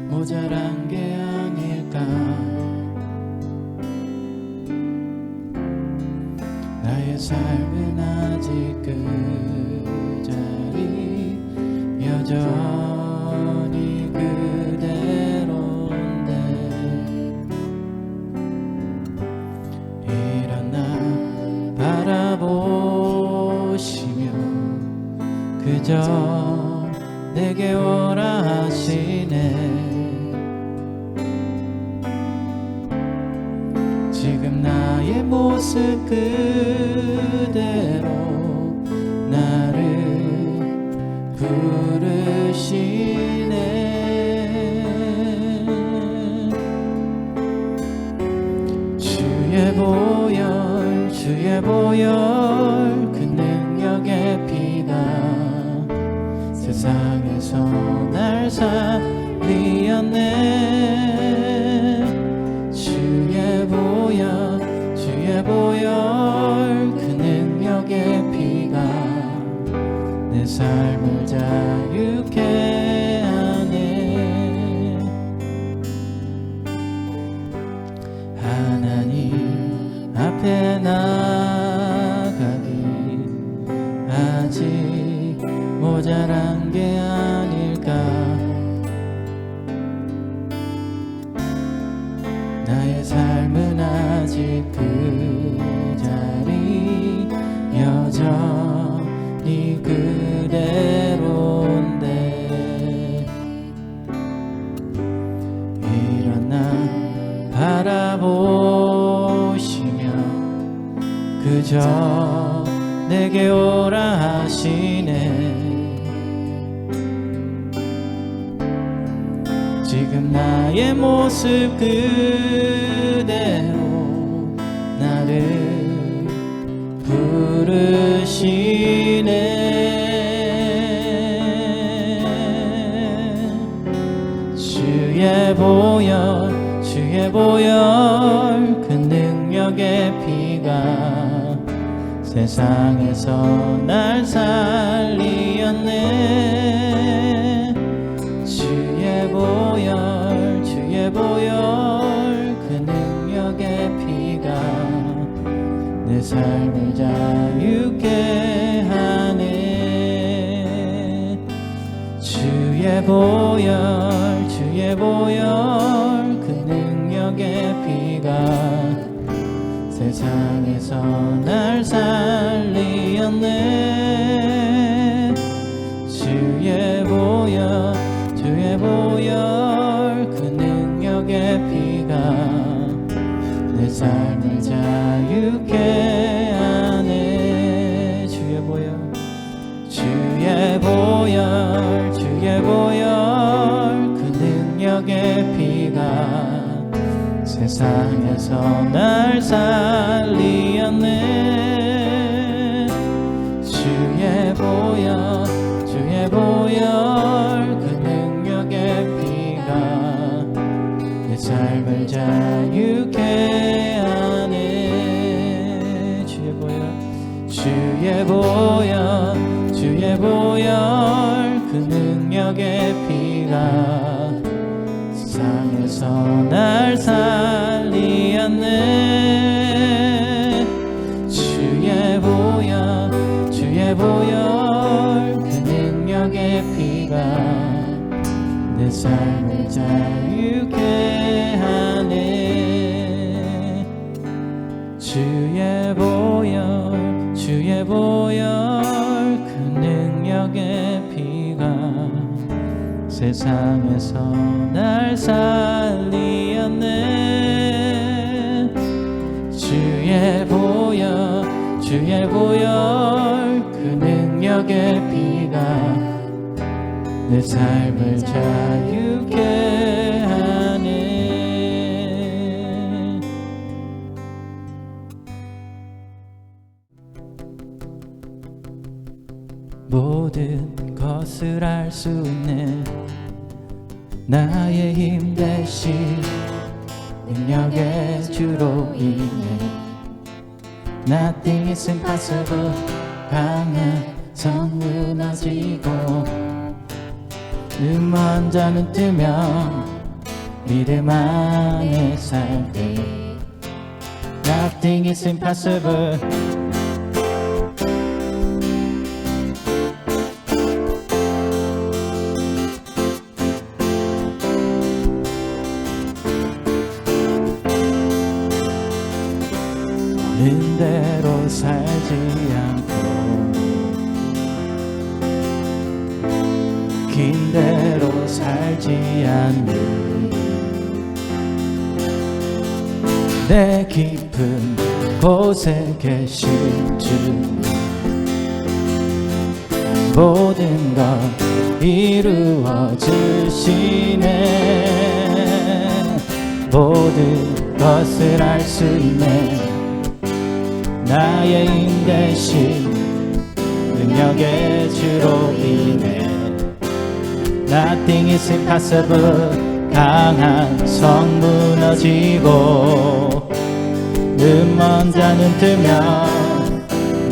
모자란 게 아닐까. 나의 삶은 아직 그 자리 여전히 그대로인데 일어나 바라보시며 그저 내게 오라 하시네. 지금 나의 모습 그대로 나를 부르시네. 주의 보혈 그 능력의 피가 세상에서 날 살리었네. 주의 보혈 그 능력의 피가 내 삶을 자유케 하네. 하나님 앞에 나가기 아직 모자란 게 아닐까. 나의 삶은 아직 그 자리 여전히 그대로인데 일어나 바라보시며 그저 내게 오라 하시네. 지금 나의 모습 그대로 나를 부르시네. 주의 보혈 그 능력의 피가 세상에서 날 살리었네. 주의 보혈 그 능력의 피가 내 삶을 자유케 하네. 주의 보혈 그 능력의 피가 세상에서 날 살리었네. 주의 보혈 그 능력의 피가 내 삶을 자유케 하네. 주의 보혈 그 능력의 피가 세상에서 날 살리었네. 주의 보혈 그 능력의 피가 내 삶을 자유케 하네. 주의 보혈 그 능력의 피가 세상에서 날 살리었네. 주의 보혈 그 능력의 피가 내 삶을 자유케 하네. 주의 보혈 그 능력의 피가 세상에서 날 살리었네. 주의 보혈 그 능력의 피가 내 삶을 자유케 하네. 모든 것을 할 수 있는 나의 힘 대신 능력의 주로 인해 Nothing is impossible. 강한 성 무너지고 눈먼 자는 뜨며 믿음 안에 살 때 Nothing is impossible. 있는 대로 살지 않고 긴 대로 살지 않는 내 깊은 곳에 계신 주님 모든 것 이루어 주시네 모든 것을 할 수 있네 나의 힘 대신 능력의 주로 인해 Nothing is impossible. 강한 성 무너지고 눈먼 자는 뜨며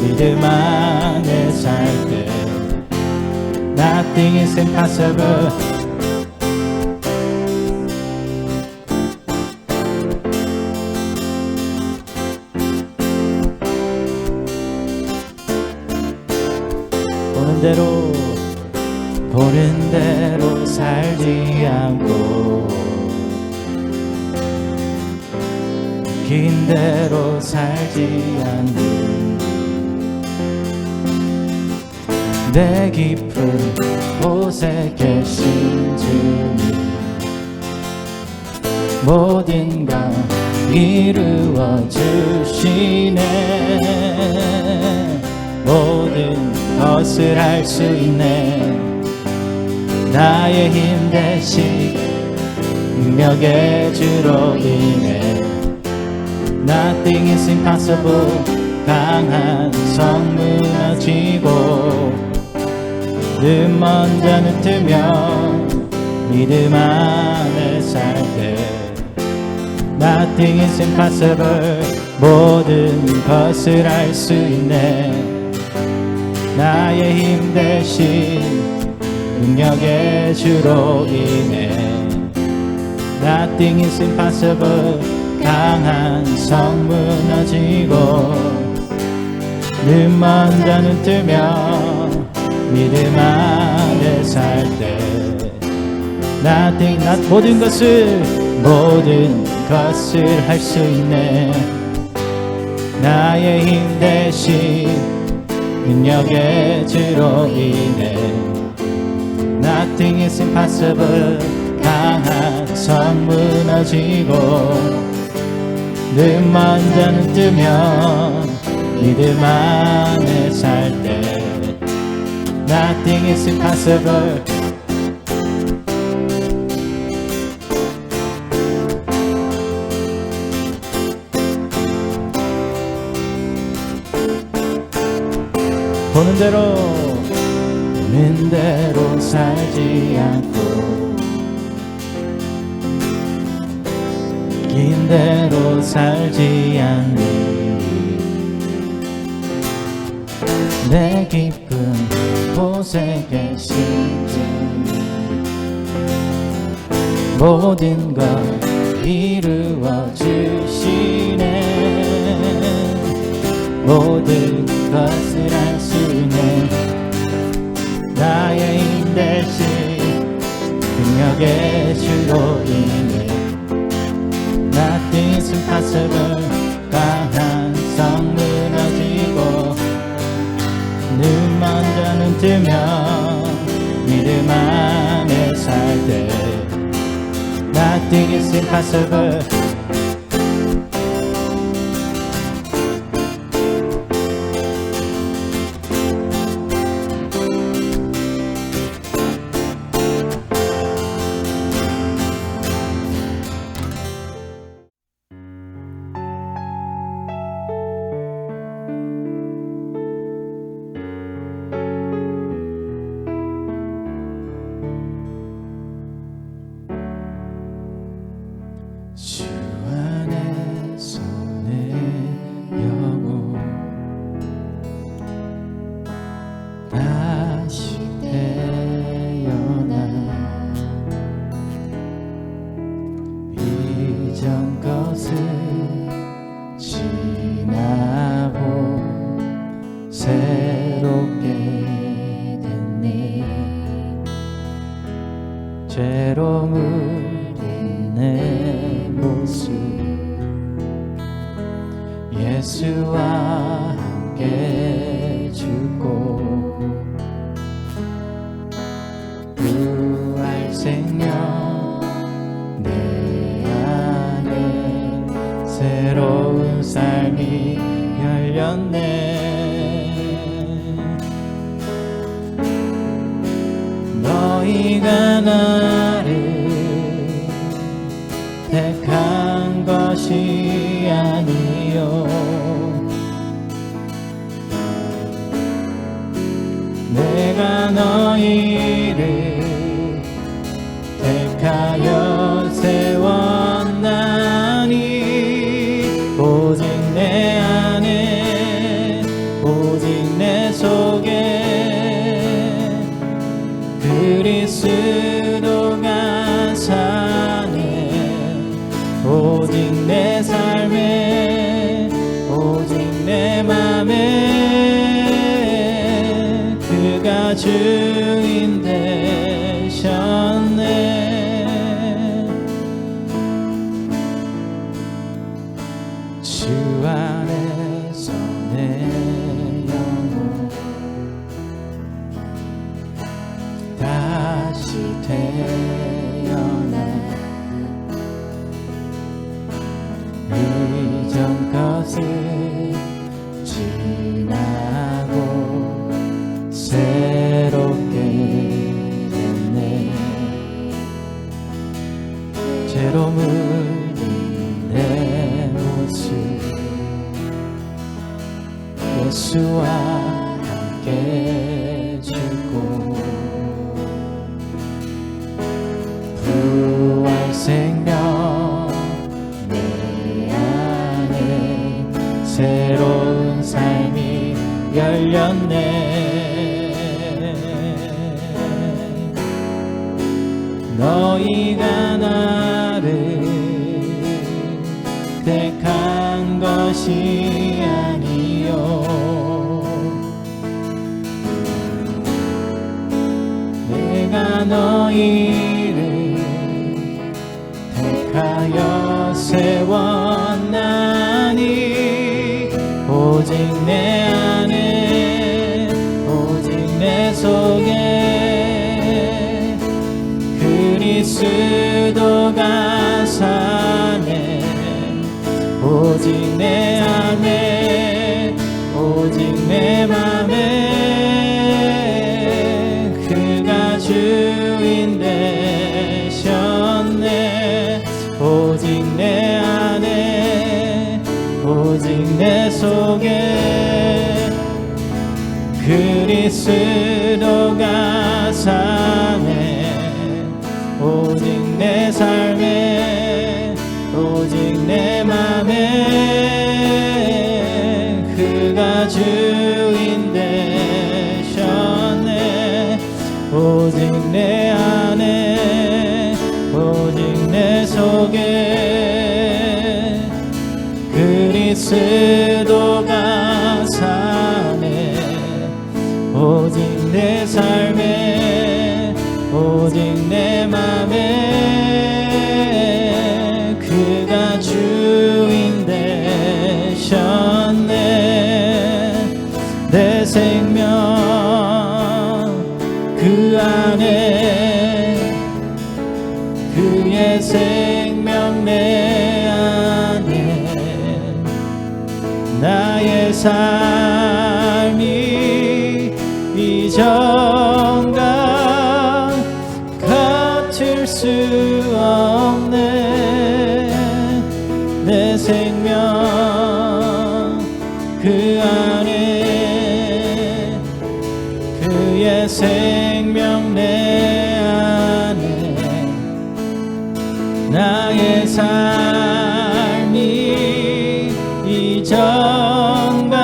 믿음 안에 살 때 Nothing is impossible. 보는 대로 살지 않고 긴 대로 살지 않는 내 깊은 곳에 계신 주님 모든 것 이루어 주시네 모든 것을 할 수 있네 나의 힘 대신 능력의 주로 인해 Nothing is impossible. 강한 성 무너지고 눈먼 자는 뜨며 믿음 안에 살 때 Nothing is impossible. 모든 것을 할 수 있네 나의 힘 대신 능력의 주로 인해 Nothing is impossible. 강한 성 무너지고 눈먼 자는 뜨며 믿음 안에 살 때 Nothing 모든 것을 할 수 있네 나의 힘 대신 능력의 주로 인해 Nothing is impossible. 강한 성 무너지고 눈먼 자는 뜨며 믿음 안에 살 때 Nothing is impossible. 보는 대로 살지 않고 긴 대로 살지 않는 내 깊은 곳에 계신 주님 모든 것 이루어 주시네 모든 것을 할 수 있네 나의 힘 대신 능력의 주로 인해 Nothing is impossible. 강한 성 무너지고 눈먼 자는 뜨며 믿음 안에 살 때 Nothing is impossible. 주 안에서 내 영혼 다시 태어나 이전 것을 지나고 새롭게 됐네. 죄로 물든 내 모습 예수와 함께 죽고 부활 생명 내 안에 새로운 삶이 열렸네. 너희가 나를 택한 것이 아니요 내가 너희를 택하여 세웠나니 오직 내 안에 오직 내 속에 그리스도가 사네. 오직 내 삶에 오직 내 맘에 그가 주인 되셨네. 주 안에서 내 영혼 다시 태어나 이전 것을 지나고 새롭게 됐네. 죄로 물든 내 모습 예수와 함께 죽고 부활 생명 내 안에 새로운 삶이 열렸네. 너희가 나를 택한 것이 아니요 내가 너희를 택하여 세웠나니 오직 내 안에 오직 내 속에 그리스도가 사네. 오직 내 안에 오직 내 맘에 그가 주인 되셨네. 오직 내 안에 오직 내 속에 그리스도가 사네. 오직 내 삶에 오직 내 맘에 그가 주인 되셨네. 오직 내 안에 오직 내 속에 그리스도가 사네. 오직 내 삶에 오직 내 맘에 그가 주인 되셨네. 내 생명 그 안에 그의 생명 내 안에 나의 삶이 이전과 같을 수 없네. 내 생명 그 안에 그의 생명 내 안에 나의 나의 삶이 이전과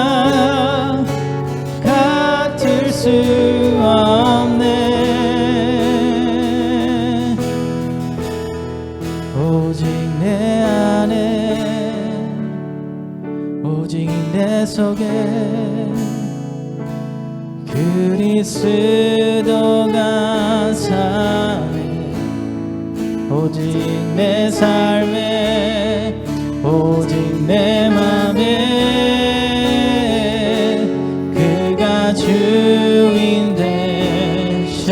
같을 수 없네. 오직 내 안에, 오직 내 속에 그리스도가 사네. 오직 내 삶에, 오직 내 맘에 그가 주인 되셨네.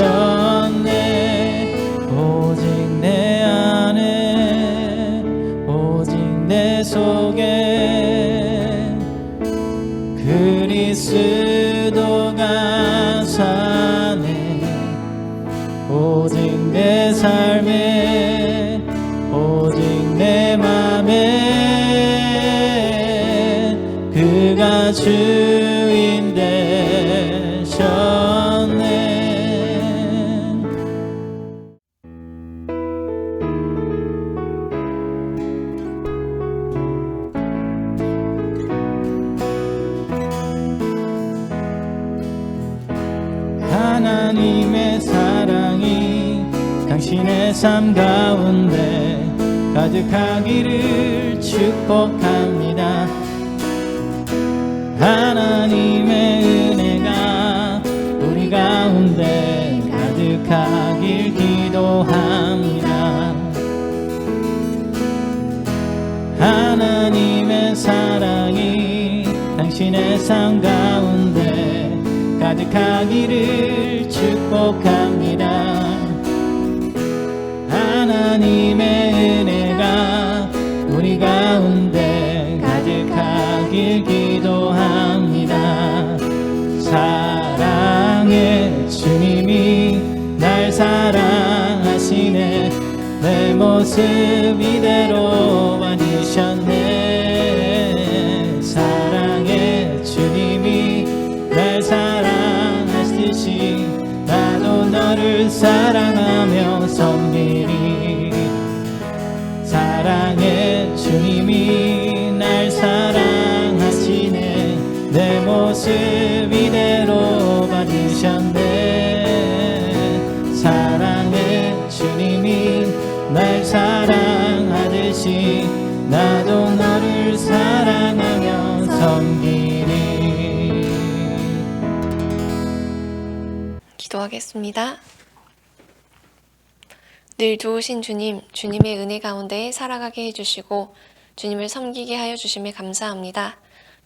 오직 내 안에, 오직 내 속에 그리스도가 사네. 오직 내 삶에, 오직 내 맘에 그가 주인 되셨네. 하나님의 사랑이 당신의 삶 가운데 가득하기를 축복합니다. 하나님의 은혜가 우리 가운데 가득하길 기도합니다. 하나님의 사랑이 당신의 삶 가운데 가득하기를 축복합니다. 하나님의 은혜가 우리 가운데 가득하길 기도합니다. 사랑의 주님이 날 사랑하시네. 내 모습 이대로 받으셨네. 사랑의 주님이 날 사랑하시듯이 나도 너를 사랑하며 섬기리. 사랑의 주님이 날 사랑하시네. 내 모습 이대로 받으셨네. 사랑의 주님이 날 사랑하듯이 나도 너를 사랑하며 섬기리. 기도하겠습니다. 늘 좋으신 주님, 주님의 은혜 가운데 살아가게 해주시고 주님을 섬기게 하여 주심에 감사합니다.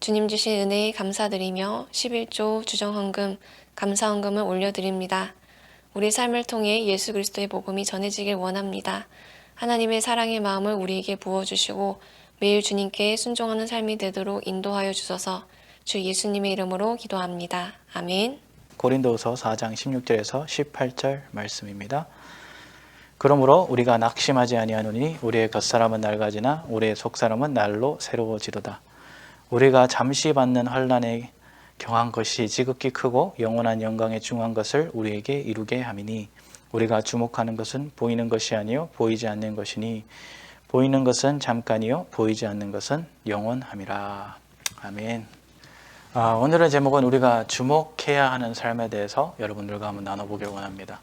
주님 주신 은혜에 감사드리며 11조 주정헌금, 감사헌금을 올려드립니다. 우리 삶을 통해 예수 그리스도의 복음이 전해지길 원합니다. 하나님의 사랑의 마음을 우리에게 부어주시고 매일 주님께 순종하는 삶이 되도록 인도하여 주소서. 주 예수님의 이름으로 기도합니다. 아멘. 고린도후서 4장 16절에서 18절 말씀입니다. 그러므로 우리가 낙심하지 아니하노니 우리의 겉사람은 낡아지나 우리의 속사람은 날로 새로워지도다. 우리가 잠시 받는 환난에 경한 것이 지극히 크고 영원한 영광에 중한 것을 우리에게 이루게 함이니 우리가 주목하는 것은 보이는 것이 아니요 보이지 않는 것이니 보이는 것은 잠깐이요 보이지 않는 것은 영원함이라. 아멘. 오늘의 제목은 우리가 주목해야 하는 삶에 대해서 여러분들과 한번 나눠보길 원합니다.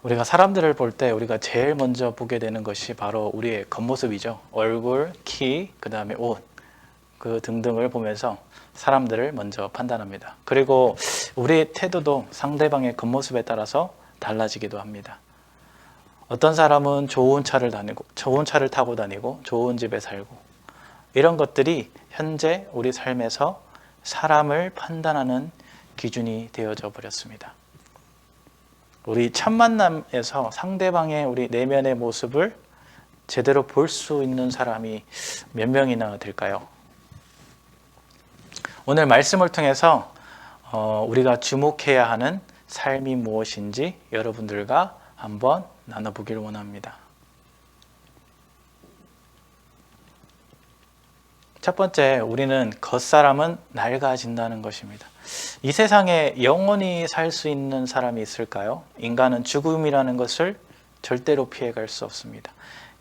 우리가 사람들을 볼 때 우리가 제일 먼저 보게 되는 것이 바로 우리의 겉모습이죠. 얼굴, 키, 그 다음에 옷, 그 등등을 보면서 사람들을 먼저 판단합니다. 그리고 우리의 태도도 상대방의 겉모습에 따라서 달라지기도 합니다. 어떤 사람은 좋은 차를 타고 다니고 좋은 집에 살고 이런 것들이 현재 우리 삶에서 사람을 판단하는 기준이 되어져 버렸습니다. 우리 첫 만남에서 상대방의 우리 내면의 모습을 제대로 볼 수 있는 사람이 몇 명이나 될까요? 오늘 말씀을 통해서 우리가 주목해야 하는 삶이 무엇인지 여러분들과 한번 나눠보길 원합니다. 첫 번째, 우리는 겉사람은 낡아진다는 것입니다. 이 세상에 영원히 살 수 있는 사람이 있을까요? 인간은 죽음이라는 것을 절대로 피해갈 수 없습니다.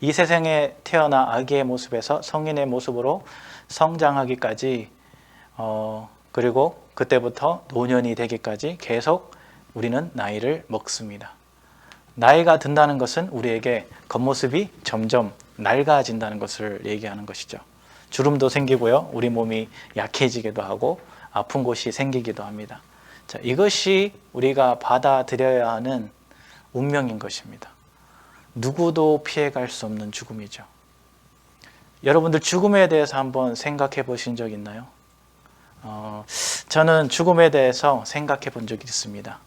이 세상에 태어나 아기의 모습에서 성인의 모습으로 성장하기까지 그리고 그때부터 노년이 되기까지 계속 우리는 나이를 먹습니다. 나이가 든다는 것은 우리에게 겉모습이 점점 낡아진다는 것을 얘기하는 것이죠. 주름도 생기고요. 우리 몸이 약해지기도 하고 아픈 곳이 생기기도 합니다. 자, 이것이 우리가 받아들여야 하는 운명인 것입니다. 누구도 피해갈 수 없는 죽음이죠. 여러분들 죽음에 대해서 한번 생각해 보신 적 있나요? 저는 죽음에 대해서 생각해 본 적이 있습니다.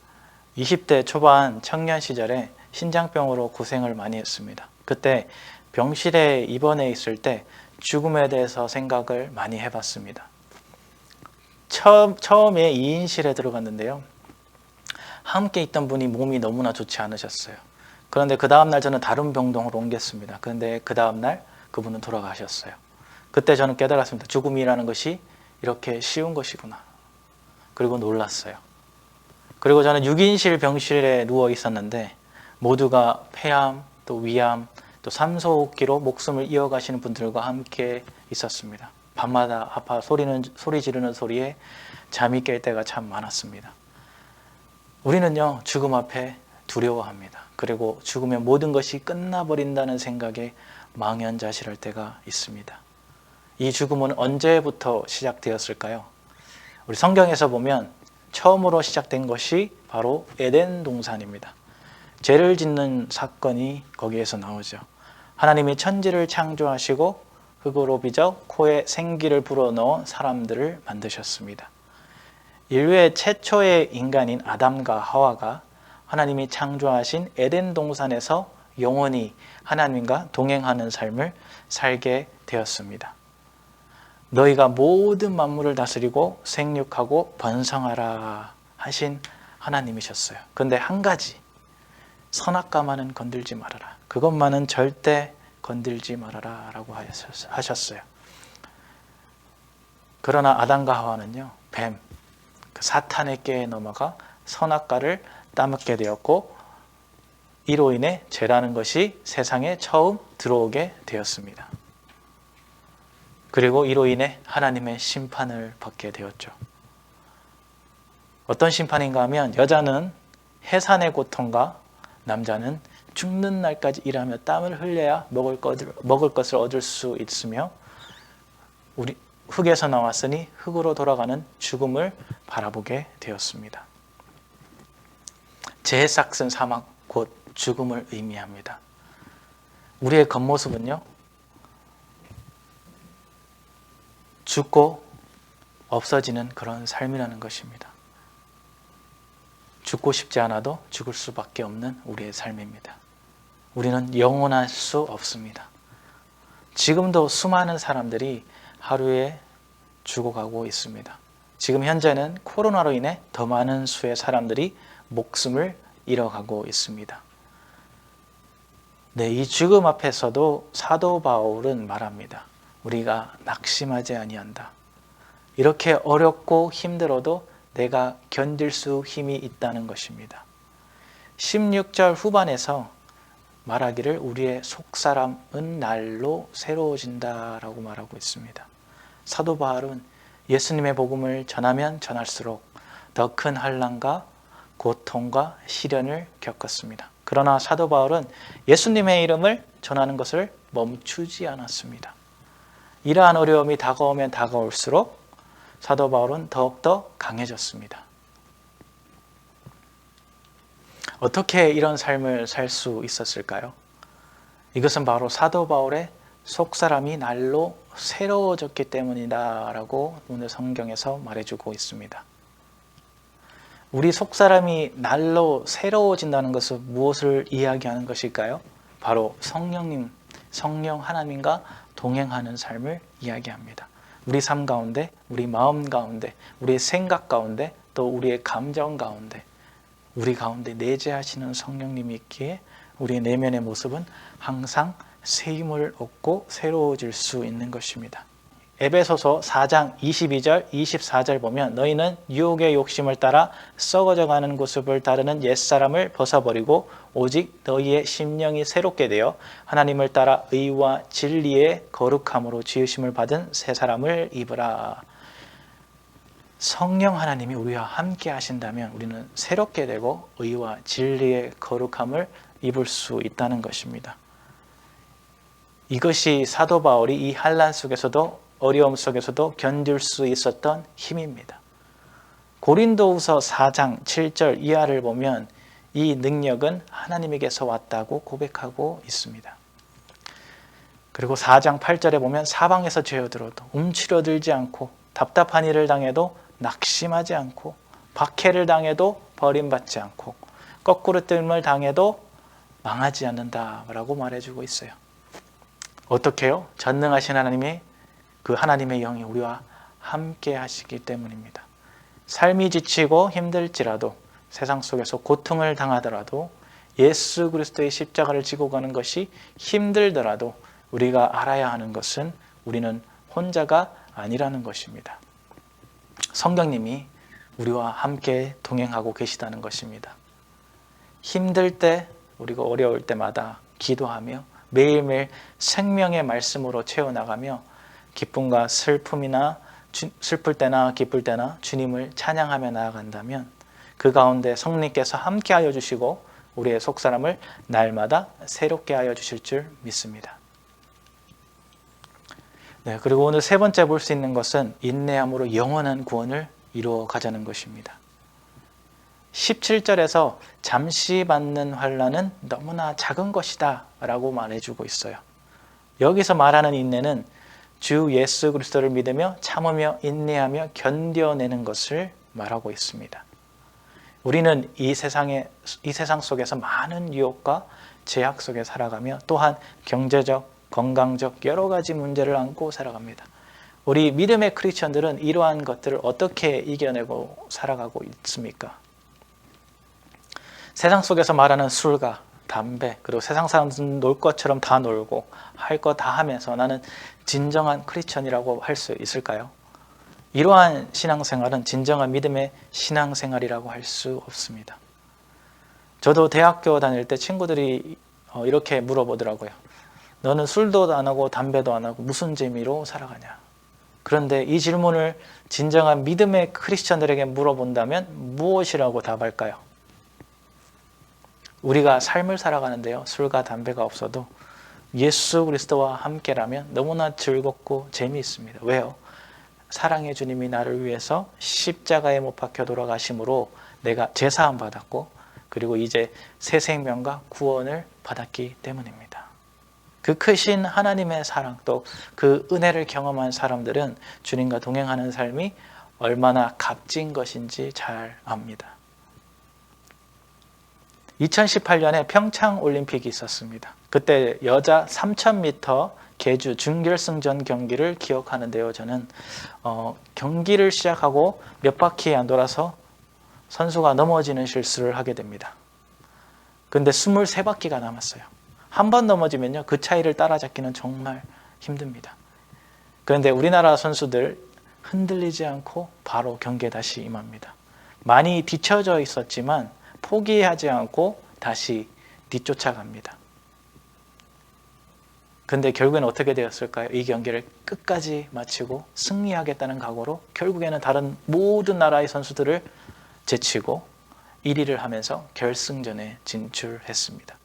20대 초반 청년 시절에 신장병으로 고생을 많이 했습니다. 그때 병실에 입원해 있을 때 죽음에 대해서 생각을 많이 해봤습니다. 처음에 2인실에 들어갔는데요. 함께 있던 분이 몸이 너무나 좋지 않으셨어요. 그런데 그 다음날 저는 다른 병동으로 옮겼습니다. 그런데 그 다음날 그분은 돌아가셨어요. 그때 저는 깨달았습니다. 죽음이라는 것이 이렇게 쉬운 것이구나. 그리고 놀랐어요. 그리고 저는 6인실 병실에 누워 있었는데 모두가 폐암, 또 위암, 또 산소호흡기로 목숨을 이어가시는 분들과 함께 있었습니다. 밤마다 아파 소리 지르는 소리에 잠이 깰 때가 참 많았습니다. 우리는요, 죽음 앞에 두려워합니다. 그리고 죽으면 모든 것이 끝나버린다는 생각에 망연자실할 때가 있습니다. 이 죽음은 언제부터 시작되었을까요? 우리 성경에서 보면 처음으로 시작된 것이 바로 에덴 동산입니다. 죄를 짓는 사건이 거기에서 나오죠. 하나님이 천지를 창조하시고 흙으로 빚어 코에 생기를 불어넣어 사람들을 만드셨습니다. 인류의 최초의 인간인 아담과 하와가 하나님이 창조하신 에덴 동산에서 영원히 하나님과 동행하는 삶을 살게 되었습니다. 너희가 모든 만물을 다스리고 생육하고 번성하라 하신 하나님이셨어요. 그런데 한 가지, 선악과만은 건들지 말아라. 그것만은 절대 건들지 말아라 라고 하셨어요. 그러나 아담과 하와는요, 뱀, 그 사탄의 꾀에 넘어가 선악과를 따먹게 되었고, 이로 인해 죄라는 것이 세상에 처음 들어오게 되었습니다. 그리고 이로 인해 하나님의 심판을 받게 되었죠. 어떤 심판인가 하면 여자는 해산의 고통과 남자는 죽는 날까지 일하며 땀을 흘려야 먹을 것을 얻을 수 있으며 우리 흙에서 나왔으니 흙으로 돌아가는 죽음을 바라보게 되었습니다. 죄의 싹슨 사막 곧 죽음을 의미합니다. 우리의 겉모습은요, 죽고 없어지는 그런 삶이라는 것입니다. 죽고 싶지 않아도 죽을 수밖에 없는 우리의 삶입니다. 우리는 영원할 수 없습니다. 지금도 수많은 사람들이 하루에 죽어가고 있습니다. 지금 현재는 코로나로 인해 더 많은 수의 사람들이 목숨을 잃어가고 있습니다. 네, 이 죽음 앞에서도 사도 바울은 말합니다. 우리가 낙심하지 아니한다. 이렇게 어렵고 힘들어도 내가 견딜 수 힘이 있다는 것입니다. 16절 후반에서 말하기를 우리의 속사람은 날로 새로워진다라고 말하고 있습니다. 사도 바울은 예수님의 복음을 전하면 전할수록 더 큰 환난과 고통과 시련을 겪었습니다. 그러나 사도 바울은 예수님의 이름을 전하는 것을 멈추지 않았습니다. 이러한 어려움이 다가오면 다가올수록 사도 바울은 더욱더 강해졌습니다. 어떻게 이런 삶을 살 수 있었을까요? 이것은 바로 사도 바울의 속사람이 날로 새로워졌기 때문이다 라고 오늘 성경에서 말해주고 있습니다. 우리 속사람이 날로 새로워진다는 것은 무엇을 이야기하는 것일까요? 바로 성령 하나님과 동행하는 삶을 이야기합니다. 우리 삶 가운데, 우리 마음 가운데, 우리의 생각 가운데, 또 우리의 감정 가운데, 우리 가운데 내재하시는 성령님이 있기에 우리의 내면의 모습은 항상 새 힘을 얻고 새로워질 수 있는 것입니다. 에베소서 4장 22절, 24절 보면 너희는 유혹의 욕심을 따라 썩어져가는 모습을 따르는 옛사람을 벗어버리고 오직 너희의 심령이 새롭게 되어 하나님을 따라 의와 진리의 거룩함으로 지으심을 받은 새 사람을 입으라. 성령 하나님이 우리와 함께 하신다면 우리는 새롭게 되고 의와 진리의 거룩함을 입을 수 있다는 것입니다. 이것이 사도 바울이 이 환난 속에서도 어려움 속에서도 견딜 수 있었던 힘입니다. 고린도후서 4장 7절 이하를 보면 이 능력은 하나님에게서 왔다고 고백하고 있습니다. 그리고 4장 8절에 보면 사방에서 죄어들어도 움츠러들지 않고 답답한 일을 당해도 낙심하지 않고 박해를 당해도 버림받지 않고 거꾸로 뜸을 당해도 망하지 않는다라고 말해주고 있어요. 어떻게 해요? 전능하신 하나님이 그 하나님의 영이 우리와 함께 하시기 때문입니다. 삶이 지치고 힘들지라도 세상 속에서 고통을 당하더라도 예수 그리스도의 십자가를 지고 가는 것이 힘들더라도 우리가 알아야 하는 것은 우리는 혼자가 아니라는 것입니다. 성령님이 우리와 함께 동행하고 계시다는 것입니다. 힘들 때 우리가 어려울 때마다 기도하며 매일매일 생명의 말씀으로 채워나가며 기쁨과 슬플 때나 기쁠 때나 주님을 찬양하며 나아간다면 그 가운데 성령님께서 함께하여 주시고 우리의 속사람을 날마다 새롭게 하여 주실 줄 믿습니다. 네, 그리고 오늘 세 번째 볼 수 있는 것은 인내함으로 영원한 구원을 이루어 가자는 것입니다. 17절에서 잠시 받는 환난은 너무나 작은 것이다 라고 말해주고 있어요. 여기서 말하는 인내는 주 예수 그리스도를 믿으며 참으며 인내하며 견뎌내는 것을 말하고 있습니다. 우리는 이 세상 속에서 많은 유혹과 제약 속에 살아가며 또한 경제적, 건강적 여러 가지 문제를 안고 살아갑니다. 우리 믿음의 크리스천들은 이러한 것들을 어떻게 이겨내고 살아가고 있습니까? 세상 속에서 말하는 술과 담배, 그리고 세상 사람들은 놀 것처럼 다 놀고 할 거 다 하면서 나는 진정한 크리스천이라고 할 수 있을까요? 이러한 신앙생활은 진정한 믿음의 신앙생활이라고 할 수 없습니다. 저도 대학교 다닐 때 친구들이 이렇게 물어보더라고요. 너는 술도 안 하고 담배도 안 하고 무슨 재미로 살아가냐? 그런데 이 질문을 진정한 믿음의 크리스천들에게 물어본다면 무엇이라고 답할까요? 우리가 삶을 살아가는데요, 술과 담배가 없어도 예수 그리스도와 함께라면 너무나 즐겁고 재미있습니다. 왜요? 사랑의 주님이 나를 위해서 십자가에 못 박혀 돌아가심으로 내가 제사함 받았고 그리고 이제 새 생명과 구원을 받았기 때문입니다. 그 크신 하나님의 사랑 또 그 은혜를 경험한 사람들은 주님과 동행하는 삶이 얼마나 값진 것인지 잘 압니다. 2018년에 평창 올림픽이 있었습니다. 그때 여자 3000m 계주 준결승전 경기를 기억하는데요. 저는 경기를 시작하고 몇 바퀴 안 돌아서 선수가 넘어지는 실수를 하게 됩니다. 그런데 23바퀴가 남았어요. 한 번 넘어지면요, 그 차이를 따라잡기는 정말 힘듭니다. 그런데 우리나라 선수들 흔들리지 않고 바로 경기에 다시 임합니다. 많이 뒤처져 있었지만 포기하지 않고 다시 뒤쫓아갑니다. 그런데 결국에는 어떻게 되었을까요? 이 경기를 끝까지 마치고 승리하겠다는 각오로 결국에는 다른 모든 나라의 선수들을 제치고 1위를 하면서 결승전에 진출했습니다.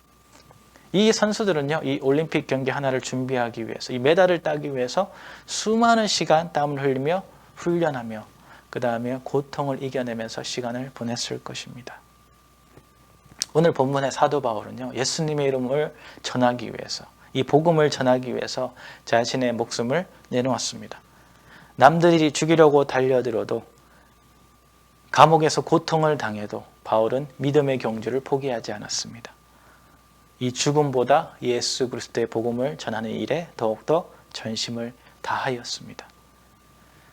이 선수들은요, 이 올림픽 경기 하나를 준비하기 위해서, 이 메달을 따기 위해서 수많은 시간 땀을 흘리며 훈련하며 그 다음에 고통을 이겨내면서 시간을 보냈을 것입니다. 오늘 본문의 사도 바울은요, 예수님의 이름을 전하기 위해서, 이 복음을 전하기 위해서 자신의 목숨을 내놓았습니다. 남들이 죽이려고 달려들어도 감옥에서 고통을 당해도 바울은 믿음의 경주를 포기하지 않았습니다. 이 죽음보다 예수 그리스도의 복음을 전하는 일에 더욱더 전심을 다하였습니다.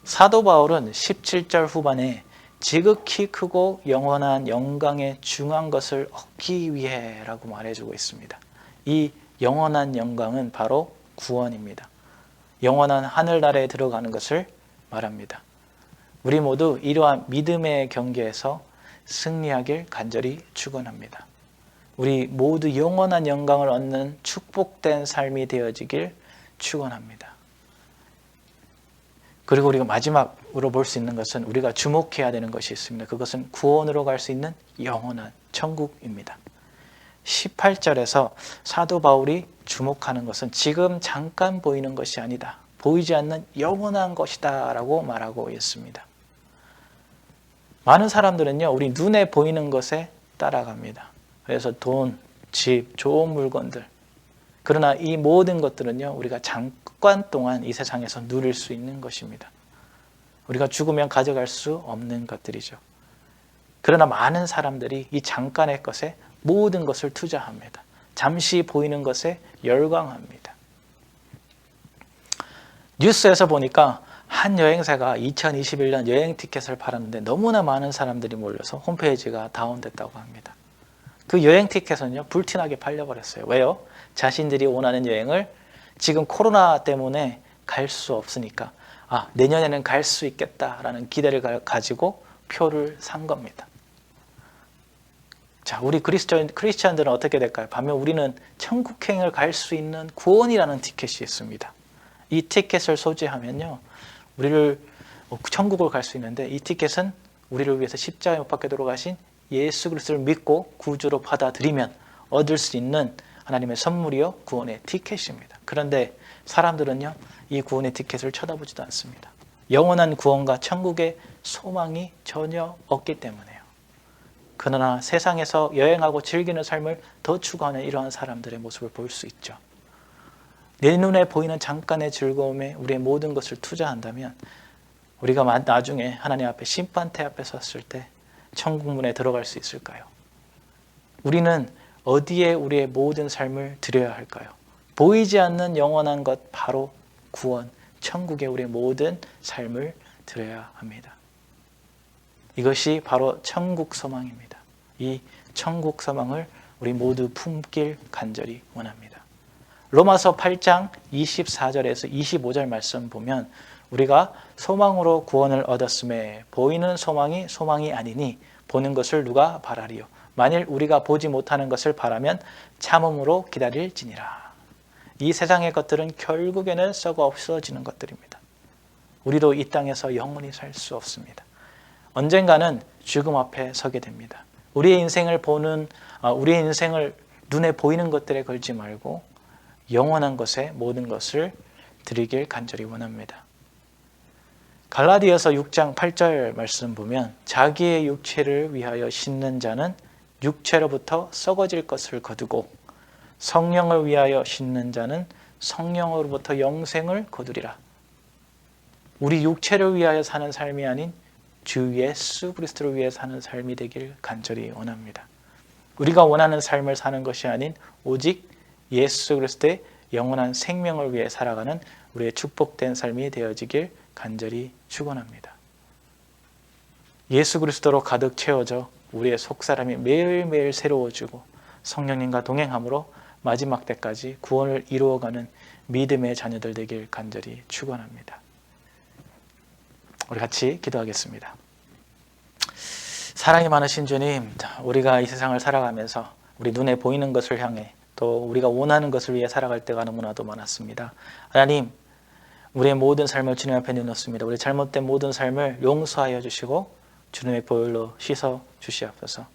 사도 바울은 17절 후반에 지극히 크고 영원한 영광에 중한 것을 얻기 위해 라고 말해주고 있습니다. 이 영원한 영광은 바로 구원입니다. 영원한 하늘나라에 들어가는 것을 말합니다. 우리 모두 이러한 믿음의 경계에서 승리하길 간절히 축원합니다. 우리 모두 영원한 영광을 얻는 축복된 삶이 되어지길 축원합니다. 그리고 우리가 마지막으로 볼 수 있는 것은 우리가 주목해야 되는 것이 있습니다. 그것은 구원으로 갈 수 있는 영원한 천국입니다. 18절에서 사도 바울이 주목하는 것은 지금 잠깐 보이는 것이 아니다. 보이지 않는 영원한 것이다 라고 말하고 있습니다. 많은 사람들은요, 우리 눈에 보이는 것에 따라갑니다. 그래서 돈, 집, 좋은 물건들. 그러나 이 모든 것들은요, 우리가 잠깐 동안 이 세상에서 누릴 수 있는 것입니다. 우리가 죽으면 가져갈 수 없는 것들이죠. 그러나 많은 사람들이 이 잠깐의 것에 모든 것을 투자합니다. 잠시 보이는 것에 열광합니다. 뉴스에서 보니까 한 여행사가 2021년 여행 티켓을 팔았는데 너무나 많은 사람들이 몰려서 홈페이지가 다운됐다고 합니다. 그 여행 티켓은요, 불티나게 팔려버렸어요. 왜요? 자신들이 원하는 여행을 지금 코로나 때문에 갈 수 없으니까 내년에는 갈 수 있겠다라는 기대를 가지고 표를 산 겁니다. 자, 우리 크리스천들은 어떻게 될까요? 반면 우리는 천국행을 갈 수 있는 구원이라는 티켓이 있습니다. 이 티켓을 소지하면요, 우리를 천국을 갈 수 있는데, 이 티켓은 우리를 위해서 십자가에 못 박혀 돌아가신 예수 그리스도를 믿고 구주로 받아들이면 얻을 수 있는 하나님의 선물이요, 구원의 티켓입니다. 그런데 사람들은요, 이 구원의 티켓을 쳐다보지도 않습니다. 영원한 구원과 천국의 소망이 전혀 없기 때문에요. 그러나 세상에서 여행하고 즐기는 삶을 더 추구하는 이러한 사람들의 모습을 볼 수 있죠. 내 눈에 보이는 잠깐의 즐거움에 우리의 모든 것을 투자한다면 우리가 나중에 하나님 앞에 심판대 앞에 섰을 때 천국문에 들어갈 수 있을까요? 우리는 어디에 우리의 모든 삶을 드려야 할까요? 보이지 않는 영원한 것, 바로 구원, 천국에 우리의 모든 삶을 드려야 합니다. 이것이 바로 천국 소망입니다. 이 천국 소망을 우리 모두 품길 간절히 원합니다. 로마서 8장 24절에서 25절 말씀 보면 우리가 소망으로 구원을 얻었음에 보이는 소망이 소망이 아니니 보는 것을 누가 바라리요. 만일 우리가 보지 못하는 것을 바라면 참음으로 기다릴지니라. 이 세상의 것들은 결국에는 썩어 없어지는 것들입니다. 우리도 이 땅에서 영원히 살 수 없습니다. 언젠가는 죽음 앞에 서게 됩니다. 우리의 인생을 눈에 보이는 것들에 걸지 말고 영원한 것에 모든 것을 드리길 간절히 원합니다. 갈라디아서 6장 8절 말씀 보면 자기의 육체를 위하여 신는 자는 육체로부터 썩어질 것을 거두고 성령을 위하여 신는 자는 성령으로부터 영생을 거두리라. 우리 육체를 위하여 사는 삶이 아닌 주 예수 그리스도를 위해 사는 삶이 되길 간절히 원합니다. 우리가 원하는 삶을 사는 것이 아닌 오직 예수 그리스도의 영원한 생명을 위해 살아가는 우리의 축복된 삶이 되어지길 간절히 축원합니다. 예수 그리스도로 가득 채워져 우리의 속사람이 매일매일 새로워지고 성령님과 동행함으로 마지막 때까지 구원을 이루어가는 믿음의 자녀들 되길 간절히 축원합니다. 우리 같이 기도하겠습니다. 사랑이 많으신 주님, 우리가 이 세상을 살아가면서 우리 눈에 보이는 것을 향해 또 우리가 원하는 것을 위해 살아갈 때가 너무나도 많았습니다. 하나님, 우리의 모든 삶을 주님 앞에 내놓습니다. 우리 잘못된 모든 삶을 용서하여 주시고 주님의 보혈로 씻어 주시옵소서.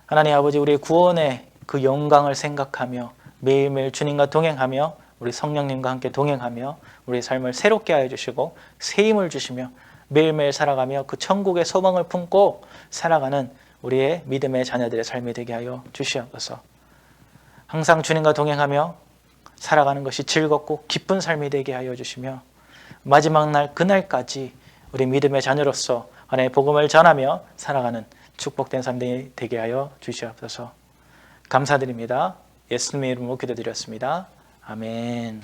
하나님 아버지, 우리의 구원의 그 영광을 생각하며 매일매일 주님과 동행하며 우리 성령님과 함께 동행하며 우리의 삶을 새롭게 하여 주시고 새 힘을 주시며 매일매일 살아가며 그 천국의 소망을 품고 살아가는 우리의 믿음의 자녀들의 삶이 되게 하여 주시옵소서. 항상 주님과 동행하며 살아가는 것이 즐겁고 기쁜 삶이 되게 하여 주시며 마지막 날 그날까지 우리 믿음의 자녀로서 하나님의 복음을 전하며 살아가는 축복된 삶이 되게 하여 주시옵소서. 감사드립니다. 예수님의 이름으로 기도드렸습니다. 아멘.